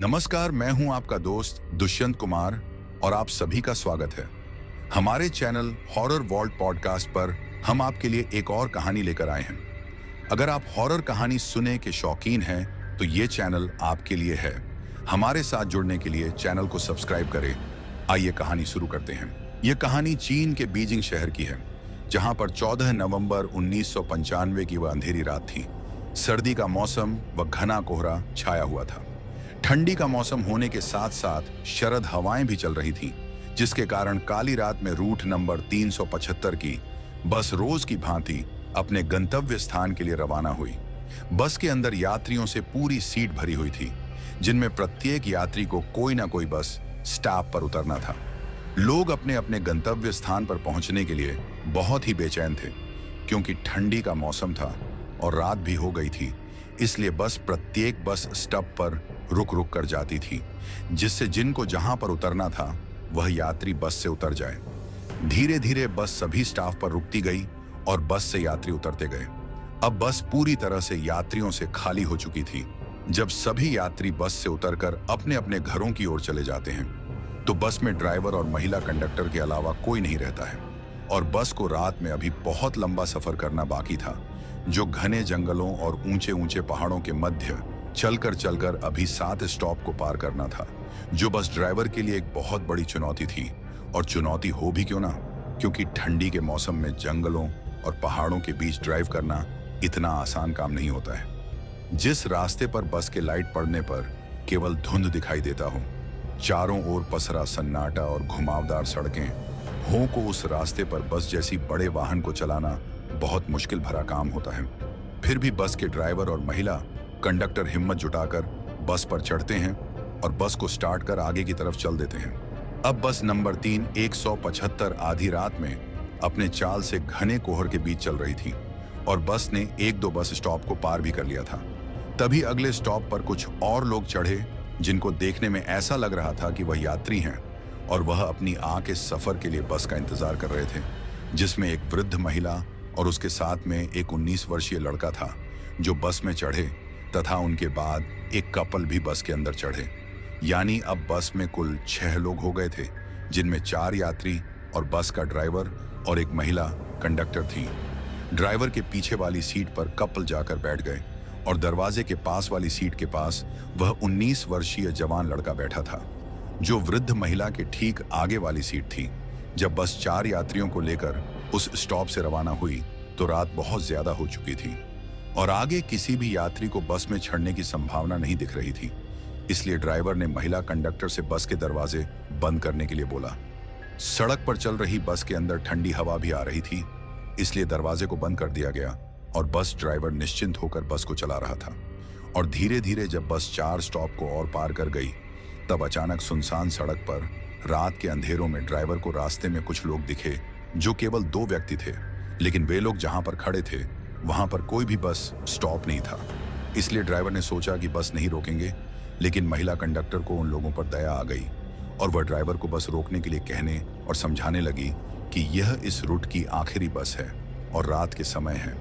नमस्कार, मैं हूं आपका दोस्त दुष्यंत कुमार और आप सभी का स्वागत है हमारे चैनल हॉरर वॉल्ट पॉडकास्ट पर। हम आपके लिए एक और कहानी लेकर आए हैं। अगर आप हॉरर कहानी सुनने के शौकीन हैं तो ये चैनल आपके लिए है। हमारे साथ जुड़ने के लिए चैनल को सब्सक्राइब करें। आइए कहानी शुरू करते हैं। ये कहानी चीन के बीजिंग शहर की है, जहां पर 14 नवंबर 1995 की वह अंधेरी रात थी। सर्दी का मौसम व घना कोहरा छाया हुआ था। ठंडी का मौसम होने के साथ साथ शरद हवाएं भी चल रही थीं, जिसके कारण काली रात में रूट नंबर 375 की बस रोज की भांति अपने गंतव्य स्थान के लिए रवाना हुई। बस के अंदर यात्रियों से पूरी सीट भरी हुई थी, जिनमें प्रत्येक यात्री को कोई ना कोई बस स्टॉप पर उतरना था। लोग अपने अपने गंतव्य स्थान पर पहुंचने के लिए बहुत ही बेचैन थे, क्योंकि ठंडी का मौसम था और रात भी हो गई थी। इसलिए बस प्रत्येक बस स्टॉप पर रुक रुक कर जाती थी, जिससे जिनको जहां पर उतरना था वह यात्री बस से उतर जाए। धीरे धीरे बस सभी स्टाफ पर रुकती गई और बस से यात्री उतरते गए। अब बस पूरी तरह से यात्रियों से खाली हो चुकी थी। जब सभी यात्री बस से उतरकर अपने अपने घरों की ओर चले जाते हैं तो बस में ड्राइवर और महिला कंडक्टर के अलावा कोई नहीं रहता है और बस को रात में अभी बहुत लंबा सफर करना बाकी था, जो घने जंगलों और ऊंचे ऊंचे पहाड़ों के मध्य चलकर अभी 7 स्टॉप को पार करना था, जो बस ड्राइवर के लिए एक बहुत बड़ी चुनौती थी। और चुनौती हो भी क्यों ना, क्योंकि ठंडी के मौसम में जंगलों और पहाड़ों के बीच ड्राइव करना इतना आसान काम नहीं होता है। जिस रास्ते पर बस के लाइट पड़ने पर केवल धुंध दिखाई देता हो, चारों ओर पसरा सन्नाटा और घुमावदार सड़कें हों को उस रास्ते पर बस जैसी बड़े वाहन को चलाना बहुत मुश्किल भरा काम होता है। फिर भी बस के ड्राइवर और महिला कंडक्टर हिम्मत जुटाकर बस पर चढ़ते हैं और बस को स्टार्ट कर आगे की तरफ चल देते हैं। अब बस नंबर 175 आधी रात में अपने चाल से घने कोहर के बीच चल रही थी और बस ने 1-2 बस स्टॉप को पार भी कर लिया था। तभी अगले स्टॉप पर कुछ और लोग चढ़े, जिनको देखने में ऐसा लग रहा था कि वह यात्री हैं और वह अपनी के सफर के लिए बस का इंतजार कर रहे थे, जिसमें एक वृद्ध महिला और उसके साथ में एक 19 वर्षीय लड़का था, जो बस में चढ़े, तथा उनके बाद एक कपल भी बस के अंदर चढ़े। यानी अब बस में कुल 6 लोग हो गए थे, जिनमें 4 यात्री और बस का ड्राइवर और एक महिला कंडक्टर थी। ड्राइवर के पीछे वाली सीट पर कपल जाकर बैठ गए और दरवाजे के पास वाली सीट के पास वह 19 वर्षीय जवान लड़का बैठा था, जो वृद्ध महिला के ठीक आगे वाली सीट थी। जब बस 4 यात्रियों को लेकर उस स्टॉप से रवाना हुई तो रात बहुत ज्यादा हो चुकी थी और आगे किसी भी यात्री को बस में चढ़ने की संभावना नहीं दिख रही थी। इसलिए ड्राइवर ने महिला कंडक्टर से बस के दरवाजे बंद करने के लिए बोला। सड़क पर चल रही बस के अंदर ठंडी हवा भी आ रही थी, इसलिए दरवाजे को बंद कर दिया गया और बस ड्राइवर निश्चिंत होकर बस को चला रहा था। और धीरे धीरे जब बस 4 स्टॉप को और पार कर गई, तब अचानक सुनसान सड़क पर रात के अंधेरों में ड्राइवर को रास्ते में कुछ लोग दिखे, जो केवल 2 व्यक्ति थे। लेकिन वे लोग जहां पर खड़े थे वहां पर कोई भी बस स्टॉप नहीं था। इसलिए ड्राइवर ने सोचा कि बस नहीं रोकेंगे, लेकिन महिला कंडक्टर को उन लोगों पर दया आ गई और वह ड्राइवर को बस रोकने के लिए कहने और समझाने लगी कि यह इस रूट की आखिरी बस है और रात के समय है।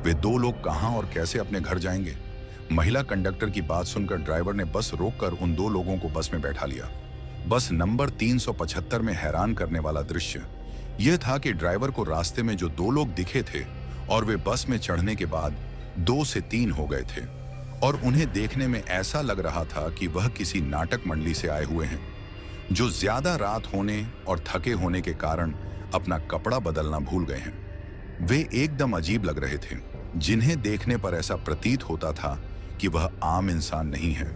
वे 2 लोग कहां और कैसे अपने घर जाएंगे। महिला कंडक्टर की बात सुनकर ड्राइवर ने बस रोककर उन 2 लोगों को बस में बैठा लिया। बस नंबर 375 में हैरान करने वाला दृश्य यह था कि ड्राइवर को रास्ते में जो 2 लोग दिखे थे और वे बस में चढ़ने के बाद 2 से 3 हो गए थे और उन्हें देखने में ऐसा लग रहा था कि वह किसी नाटक मंडली से आए हुए हैं, जो ज्यादा रात होने और थके होने के कारण अपना कपड़ा बदलना भूल गए हैं। वे एकदम अजीब लग रहे थे, जिन्हें देखने पर ऐसा प्रतीत होता था कि वह आम इंसान नहीं है,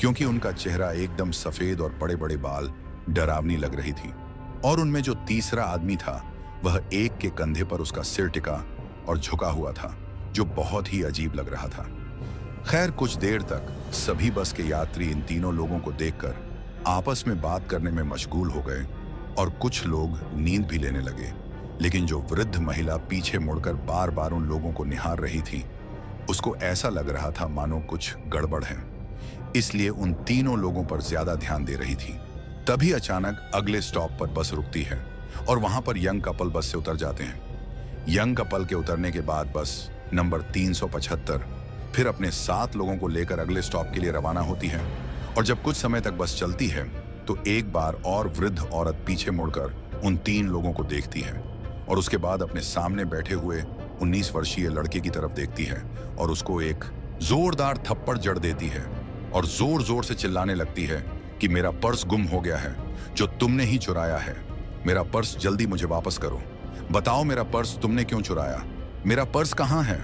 क्योंकि उनका चेहरा एकदम सफेद और बड़े बड़े बाल डरावनी लग रही थी। और उनमें जो तीसरा आदमी था वह एक के कंधे पर उसका सिर टिका और झुका हुआ था, जो बहुत ही अजीब लग रहा था। खैर, कुछ देर तक सभी बस के यात्री इन तीनों लोगों को देखकर आपस में बात करने में मशगूल हो गए और कुछ लोग नींद भी लेने लगे। लेकिन जो वृद्ध महिला पीछे मुड़कर बार बार उन लोगों को निहार रही थी, उसको ऐसा लग रहा था मानो कुछ गड़बड़ है, इसलिए उन तीनों लोगों पर ज्यादा ध्यान दे रही थी। तभी अचानक अगले स्टॉप पर बस रुकती है और वहां पर यंग कपल बस से उतर जाते हैं। यंग कपल के उतरने के बाद बस नंबर 375 फिर अपने 7 लोगों को लेकर अगले स्टॉप के लिए रवाना होती है और जब कुछ समय तक बस चलती है तो एक बार और वृद्ध औरत पीछे मुड़कर उन 3 लोगों को देखती है और उसके बाद अपने सामने बैठे हुए 19 वर्षीय लड़के की तरफ देखती है और उसको एक जोरदार थप्पड़ जड़ देती है और जोर जोर से चिल्लाने लगती है कि मेरा पर्स गुम हो गया है जो तुमने ही चुराया है। मेरा पर्स जल्दी मुझे वापस करो। बताओ मेरा पर्स तुमने क्यों चुराया? मेरा पर्स कहाँ है?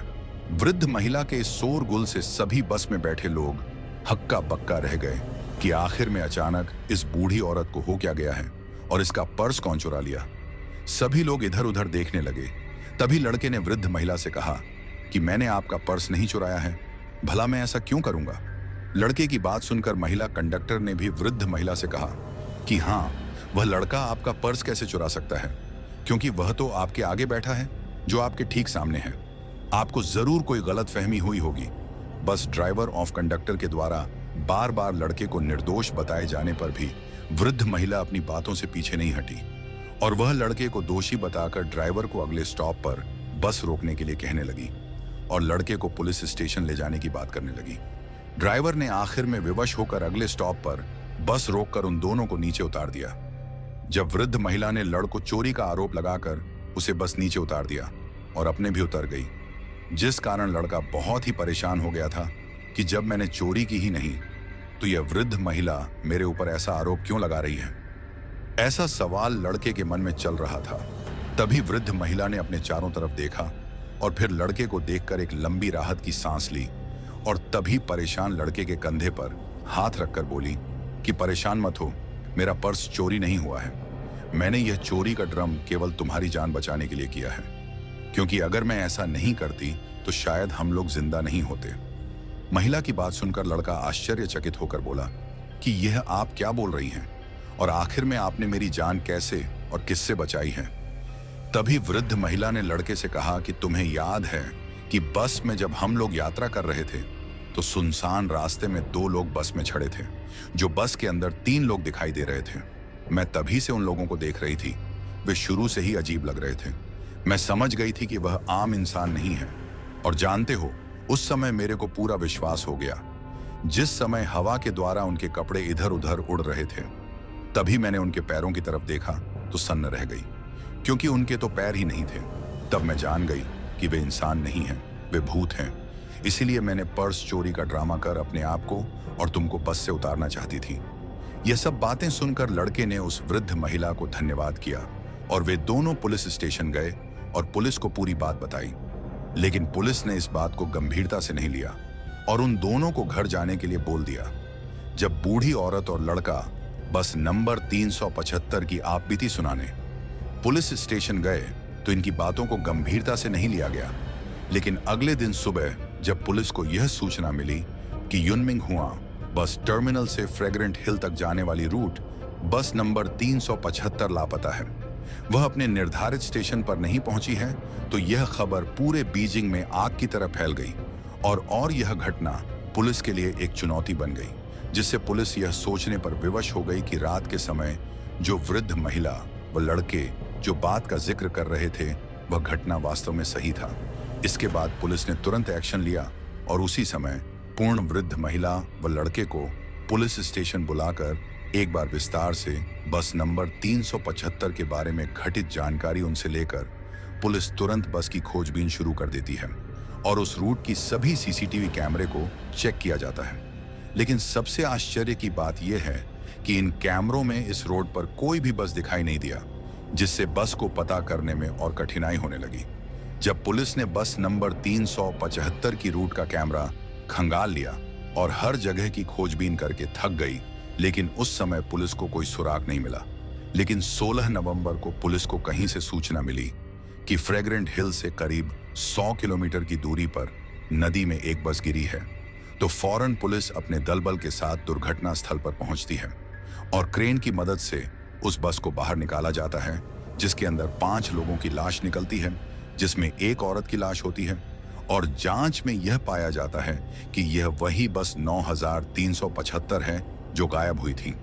वृद्ध महिला के इस शोरगुल से सभी बस में बैठे लोग हक्का बक्का रह गए कि आखिर में अचानक इस बूढ़ी औरत को हो क्या गया है और इसका पर्स कौन चुरा लिया। सभी लोग इधर उधर देखने लगे। तभी लड़के ने वृद्ध महिला से कहा कि मैंने आपका पर्स नहीं चुराया है, भला मैं ऐसा क्यों करूंगा। लड़के की बात सुनकर महिला कंडक्टर ने भी वृद्ध महिला से कहा कि हाँ, वह लड़का आपका पर्स कैसे चुरा सकता है, क्योंकि वह तो आपके आगे बैठा है जो आपके ठीक सामने है। आपको जरूर कोई गलतफहमी हुई होगी। बस ड्राइवर ऑफ कंडक्टर के द्वारा बार बार लड़के को निर्दोष बताए जाने पर भी वृद्ध महिला अपनी बातों से पीछे नहीं हटी और वह लड़के को दोषी बताकर ड्राइवर को अगले स्टॉप पर बस रोकने के लिए कहने लगी और लड़के को पुलिस स्टेशन ले जाने की बात करने लगी। ड्राइवर ने आखिर में विवश होकर अगले स्टॉप पर बस रोककर उन दोनों को नीचे उतार दिया। जब वृद्ध महिला ने लड़को चोरी का आरोप लगाकर उसे बस नीचे उतार दिया और अपने भी उतर गई, जिस कारण लड़का बहुत ही परेशान हो गया था कि जब मैंने चोरी की ही नहीं तो यह वृद्ध महिला मेरे ऊपर ऐसा आरोप क्यों लगा रही है। ऐसा सवाल लड़के के मन में चल रहा था। तभी वृद्ध महिला ने अपने चारों तरफ देखा और फिर लड़के को देखकर एक लंबी राहत की सांस ली और तभी परेशान लड़के के कंधे पर हाथ रखकर बोली कि परेशान मत हो, मेरा पर्स चोरी नहीं हुआ है। मैंने यह चोरी का ड्रम केवल तुम्हारी जान बचाने के लिए किया है, क्योंकि अगर मैं ऐसा नहीं करती तो शायद हम लोग जिंदा नहीं होते। महिला की बात सुनकर लड़का आश्चर्यचकित होकर बोला कि यह आप क्या बोल रही हैं और आखिर में आपने मेरी जान कैसे और किससे बचाई है। तभी वृद्ध महिला ने लड़के से कहा कि तुम्हें याद है कि बस में जब हम लोग यात्रा कर रहे थे तो सुनसान रास्ते में 2 लोग बस में चढ़े थे, जो बस के अंदर 3 लोग दिखाई दे रहे थे। मैं तभी से उन लोगों को देख रही थी। वे शुरू से ही अजीब लग रहे थे। मैं समझ गई थी कि वह आम इंसान नहीं है और जानते हो, उस समय मेरे को पूरा विश्वास हो गया। जिस समय हवा के द्वारा उनके कपड़े इधर उधर उड़ रहे थे, तभी मैंने उनके पैरों की तरफ देखा तो सन्न रह गई, क्योंकि उनके तो पैर ही नहीं थे। तब मैं जान गई कि वे इंसान नहीं हैं, वे भूत हैं। इसीलिए मैंने पर्स चोरी का ड्रामा कर अपने आप को और तुमको बस से उतारना चाहती थी। यह सब बातें सुनकर लड़के ने उस वृद्ध महिला को धन्यवाद किया और वे दोनों पुलिस स्टेशन गए और पुलिस को पूरी बात बताई। लेकिन पुलिस ने इस बात को गंभीरता से नहीं लिया और उन दोनों को घर जाने के लिए बोल दिया। जब बूढ़ी औरत और लड़का बस नंबर 375 की आपबीती सुनाने पुलिस स्टेशन गए तो इनकी बातों को गंभीरता से नहीं लिया गया। लेकिन अगले दिन सुबह जब पुलिस को यह सूचना मिली कि युनमिंग हुआ बस टर्मिनल से फ्रेग्रेंट हिल तक जाने वाली रूट बस नंबर 375 लापता है, वह अपने निर्धारित स्टेशन पर नहीं पहुंची है, तो यह खबर पूरे बीजिंग में आग की तरह फैल गई और यह घटना पुलिस के लिए एक चुनौती बन गई, जिससे पुलिस यह सोचने पर विवश हो गई कि रात के समय जो वृद्ध महिला व लड़के जो बात का जिक्र कर रहे थे वह घटना वास्तव में सही था। इसके बाद पुलिस ने तुरंत एक्शन लिया और उसी समय पूर्ण वृद्ध महिला व लड़के को पुलिस स्टेशन बुलाकर एक बार विस्तार से बस नंबर 375 के बारे में घटित जानकारी उनसे लेकर पुलिस तुरंत बस की खोजबीन शुरू कर देती है और उस रूट की सभी सीसीटीवी कैमरे को चेक किया जाता है। लेकिन सबसे आश्चर्य की बात यह है कि इन कैमरों में इस रोड पर कोई भी बस दिखाई नहीं दिया, जिससे बस को पता करने में और कठिनाई होने लगी। जब पुलिस ने बस नंबर 375 की रूट का कैमरा खंगाल लिया और हर जगह की खोजबीन करके थक गई, लेकिन उस समय पुलिस को कोई सुराग नहीं मिला। लेकिन 16 नवंबर को पुलिस को कहीं से सूचना मिली कि फ्रेग्रेंट हिल से करीब 100 किलोमीटर की दूरी पर नदी में एक बस गिरी है। तो फौरन पुलिस अपने दलबल के साथ दुर्घटना स्थल पर पहुंचती है और क्रेन की मदद से उस बस को बाहर निकाला जाता है, जिसके अंदर 5 लोगों की लाश निकलती है, जिसमें एक औरत की लाश होती है और जांच में यह पाया जाता है कि यह वही बस 9375 है जो गायब हुई थी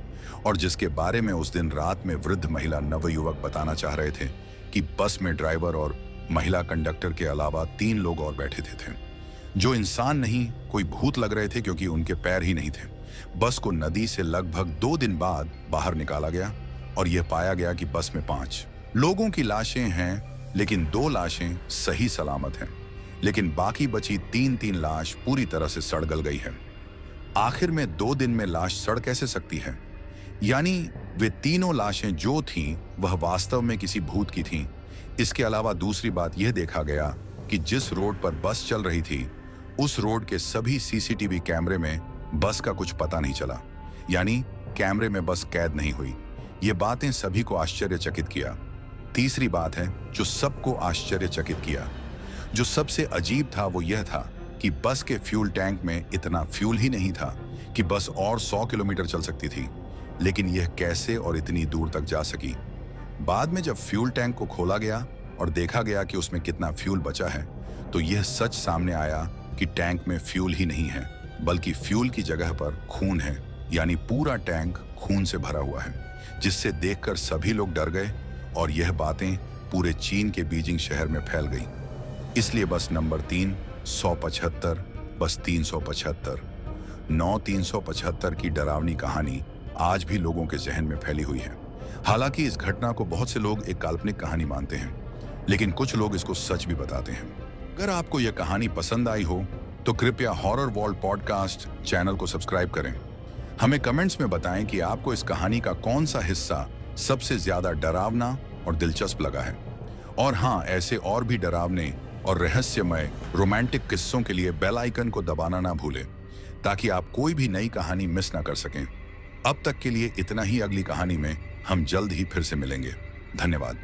और जिसके बारे में उस दिन रात में वृद्ध महिला नवयुवक बताना चाह रहे थे कि बस में ड्राइवर और महिला कंडक्टर के अलावा 3 लोग और बैठे थे जो इंसान नहीं कोई भूत लग रहे थे, क्योंकि उनके पैर ही नहीं थे। बस को नदी से लगभग 2 दिन बाद बाहर निकाला गया और यह पाया गया कि बस में 5 लोगों की लाशें हैं, लेकिन 2 लाशें सही सलामत हैं, लेकिन बाकी बची 3 लाश पूरी तरह से सड़ गल गई है। आखिर में 2 दिन में लाश सड़ कैसे सकती है? यानी वे तीनों लाशें जो थीं वह वास्तव में किसी भूत की थीं। इसके अलावा दूसरी बात यह देखा गया कि जिस रोड पर बस चल रही थी उस रोड के सभी सीसीटीवी कैमरे में बस का कुछ पता नहीं चला, यानी कैमरे में बस कैद नहीं हुई। ये बातें सभी को आश्चर्यचकित किया। तीसरी बात है जो सबको आश्चर्यचकित किया, जो सबसे अजीब था वो यह था कि बस के फ्यूल टैंक में इतना फ्यूल ही नहीं था कि बस और 100 किलोमीटर चल सकती थी, लेकिन यह कैसे और इतनी दूर तक जा सकी? बाद में जब फ्यूल टैंक को खोला गया और देखा गया कि उसमें कितना फ्यूल बचा है, तो यह सच सामने आया कि टैंक में फ्यूल ही नहीं है, बल्कि फ्यूल की जगह पर खून है, यानी पूरा टैंक खून से भरा हुआ है, जिससे देखकर सभी लोग डर गए और यह बातें पूरे चीन के बीजिंग शहर में फैल गई। इसलिए बस नंबर 3 175 बस 375 9375 की डरावनी कहानी आज भी लोगों के जहन में फैली हुई है। हालांकि इस घटना को बहुत से लोग एक काल्पनिक कहानी मानते हैं, लेकिन कुछ लोग इसको सच भी बताते हैं। अगर आपको यह कहानी पसंद आई हो तो कृपया हॉरर वॉल्ट पॉडकास्ट चैनल को सब्सक्राइब करें। हमें कमेंट्स में बताएं कि आपको इस कहानी का कौन सा हिस्सा सबसे ज्यादा डरावना और दिलचस्प लगा है। और हाँ, ऐसे और भी डरावने और रहस्यमय रोमांटिक किस्सों के लिए बेल आइकन को दबाना ना भूलें, ताकि आप कोई भी नई कहानी मिस ना कर सकें। अब तक के लिए इतना ही। अगली कहानी में हम जल्द ही फिर से मिलेंगे। धन्यवाद।